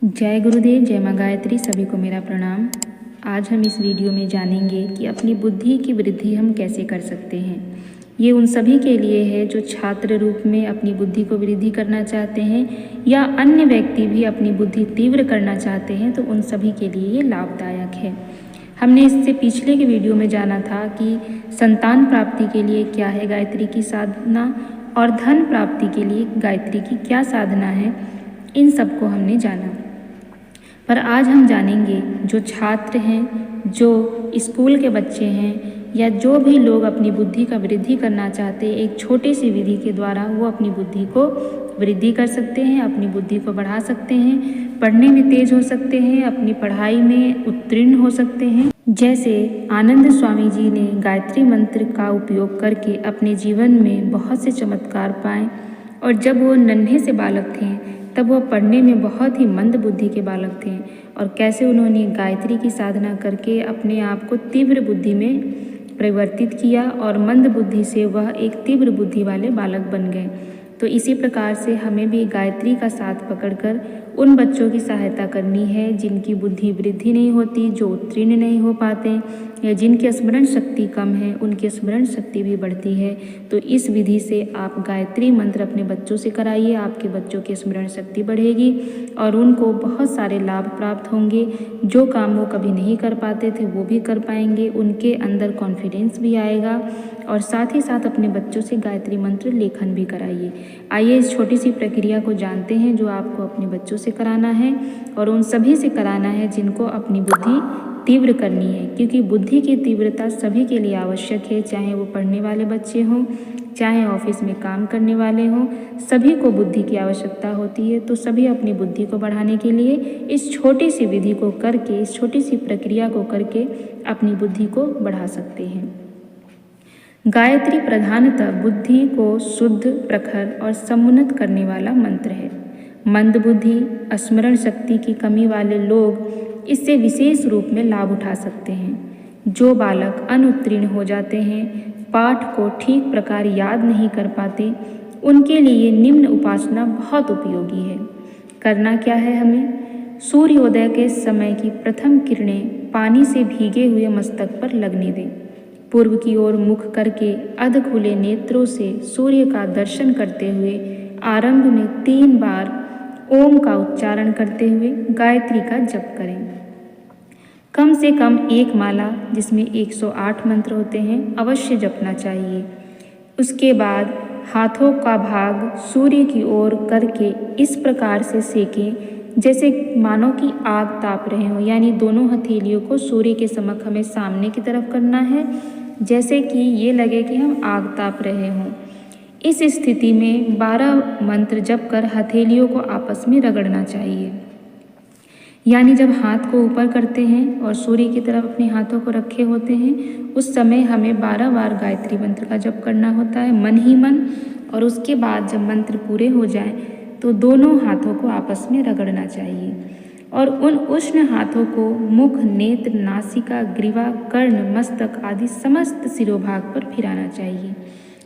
जय गुरुदेव, जय माँ गायत्री। सभी को मेरा प्रणाम। आज हम इस वीडियो में जानेंगे कि अपनी बुद्धि की वृद्धि हम कैसे कर सकते हैं। ये उन सभी के लिए है जो छात्र रूप में अपनी बुद्धि को वृद्धि करना चाहते हैं या अन्य व्यक्ति भी अपनी बुद्धि तीव्र करना चाहते हैं, तो उन सभी के लिए ये लाभदायक है। हमने इससे पिछले के वीडियो में जाना था कि संतान प्राप्ति के लिए क्या है गायत्री की साधना और धन प्राप्ति के लिए गायत्री की क्या साधना है, इन सब को हमने जाना। पर आज हम जानेंगे जो छात्र हैं, जो स्कूल के बच्चे हैं या जो भी लोग अपनी बुद्धि का वृद्धि करना चाहते हैं, एक छोटी सी विधि के द्वारा वो अपनी बुद्धि को वृद्धि कर सकते हैं, अपनी बुद्धि को बढ़ा सकते हैं, पढ़ने में तेज हो सकते हैं, अपनी पढ़ाई में उत्तीर्ण हो सकते हैं। जैसे आनंद स्वामी जी ने गायत्री मंत्र का उपयोग करके अपने जीवन में बहुत से चमत्कार पाए, और जब वो नन्हे से बालक थे तब वह पढ़ने में बहुत ही मंद बुद्धि के बालक थे, और कैसे उन्होंने गायत्री की साधना करके अपने आप को तीव्र बुद्धि में परिवर्तित किया और मंद बुद्धि से वह एक तीव्र बुद्धि वाले बालक बन गए। तो इसी प्रकार से हमें भी गायत्री का साथ पकड़कर उन बच्चों की सहायता करनी है जिनकी बुद्धि वृद्धि नहीं होती, जो उत्तीर्ण नहीं हो पाते या जिनकी स्मरण शक्ति कम है, उनकी स्मरण शक्ति भी बढ़ती है। तो इस विधि से आप गायत्री मंत्र अपने बच्चों से कराइए, आपके बच्चों की स्मरण शक्ति बढ़ेगी और उनको बहुत सारे लाभ प्राप्त होंगे। जो काम वो कभी नहीं कर पाते थे वो भी कर पाएंगे, उनके अंदर कॉन्फिडेंस भी आएगा, और साथ ही साथ अपने बच्चों से गायत्री मंत्र लेखन भी कराइए। आइए इस छोटी सी प्रक्रिया को जानते हैं जो आपको अपने बच्चों से कराना है और उन सभी से कराना है जिनको अपनी बुद्धि तीव्र करनी है, क्योंकि बुद्धि की तीव्रता सभी के लिए आवश्यक है, चाहे वो पढ़ने वाले बच्चे हों, चाहे ऑफिस में काम करने वाले हों, सभी को बुद्धि की आवश्यकता होती है। तो सभी अपनी बुद्धि को बढ़ाने के लिए इस छोटी सी विधि को करके, इस छोटी सी प्रक्रिया को करके अपनी बुद्धि को बढ़ा सकते हैं। गायत्री प्रधानतः बुद्धि को शुद्ध, प्रखर और समुन्नत करने वाला मंत्र है। मंद बुद्धि, स्मरण शक्ति की कमी वाले लोग इससे विशेष रूप में लाभ उठा सकते हैं। जो बालक अनुत्तीर्ण हो जाते हैं, पाठ को ठीक प्रकार याद नहीं कर पाते, उनके लिए निम्न उपासना बहुत उपयोगी है। करना क्या है हमें? सूर्योदय के समय की प्रथम किरणें पानी से भीगे हुए मस्तक पर लगने दें। पूर्व की ओर मुख करके अध खुले नेत्रों से सूर्य का दर्शन करते हुए आरंभ में 3 बार ओम का उच्चारण करते हुए गायत्री का जप करें। कम से कम एक माला, जिसमें 108 मंत्र होते हैं, अवश्य जपना चाहिए। उसके बाद हाथों का भाग सूर्य की ओर करके इस प्रकार से सेकें जैसे मानो कि आग ताप रहे हों, यानी दोनों हथेलियों को सूर्य के समक्ष हमें सामने की तरफ करना है, जैसे कि ये लगे कि हम आग ताप रहे हों। इस स्थिति में 12 मंत्र जप कर हथेलियों को आपस में रगड़ना चाहिए। यानी जब हाथ को ऊपर करते हैं और सूर्य की तरफ अपने हाथों को रखे होते हैं, उस समय हमें 12 बार गायत्री मंत्र का जप करना होता है, मन ही मन। और उसके बाद जब मंत्र पूरे हो जाएं तो दोनों हाथों को आपस में रगड़ना चाहिए और उन उष्ण हाथों को मुख, नेत्र, नासिका, ग्रीवा, कर्ण, मस्तक आदि समस्त शिरोभाग पर फिराना चाहिए।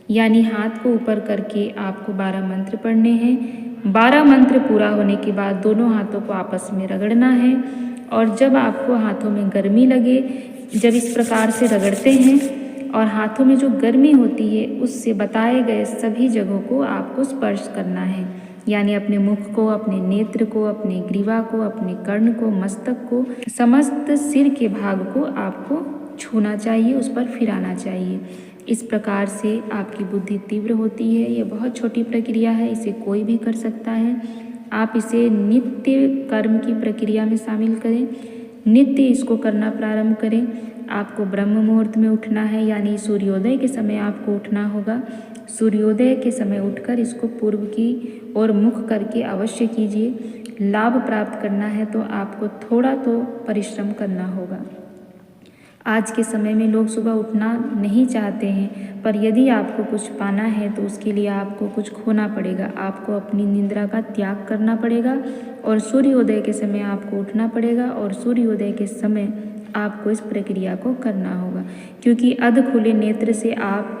यानी हाथ को ऊपर करके आपको 12 मंत्र पढ़ने हैं। 12 मंत्र पूरा होने के बाद दोनों हाथों को आपस में रगड़ना है, और जब आपको हाथों में गर्मी लगे, जब इस प्रकार से रगड़ते हैं और हाथों में जो गर्मी होती है, उससे बताए गए सभी जगहों को आपको स्पर्श करना है। यानी अपने मुख को, अपने नेत्र को, अपने ग्रीवा को, अपने कर्ण को, मस्तक को, समस्त सिर के भाग को आपको छूना चाहिए, उस पर फिराना चाहिए। इस प्रकार से आपकी बुद्धि तीव्र होती है। यह बहुत छोटी प्रक्रिया है, इसे कोई भी कर सकता है। आप इसे नित्य कर्म की प्रक्रिया में शामिल करें, नित्य इसको करना प्रारंभ करें। आपको ब्रह्म मुहूर्त में उठना है, यानी सूर्योदय के समय आपको उठना होगा। सूर्योदय के समय उठकर इसको पूर्व की ओर मुख करके अवश्य कीजिए। लाभ प्राप्त करना है तो आपको थोड़ा तो परिश्रम करना होगा। आज के समय में लोग सुबह उठना नहीं चाहते हैं, पर यदि आपको कुछ पाना है तो उसके लिए आपको कुछ खोना पड़ेगा। आपको अपनी निद्रा का त्याग करना पड़ेगा और सूर्योदय के समय आपको उठना पड़ेगा, और सूर्योदय के समय आपको इस प्रक्रिया को करना होगा, क्योंकि अध खुले नेत्र से आप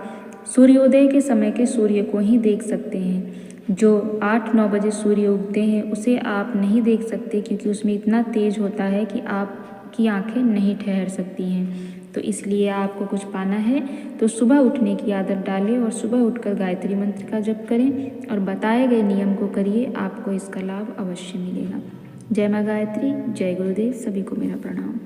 सूर्योदय के समय के सूर्य को ही देख सकते हैं। जो 8-9 बजे सूर्य उगते हैं उसे आप नहीं देख सकते, क्योंकि उसमें इतना तेज होता है कि आपकी आंखें नहीं ठहर सकती हैं। तो इसलिए आपको कुछ पाना है तो सुबह उठने की आदत डालें और सुबह उठकर गायत्री मंत्र का जप करें और बताए गए नियम को करिए, आपको इसका लाभ अवश्य मिलेगा। जय माँ गायत्री, जय गुरुदेव, सभी को मेरा प्रणाम।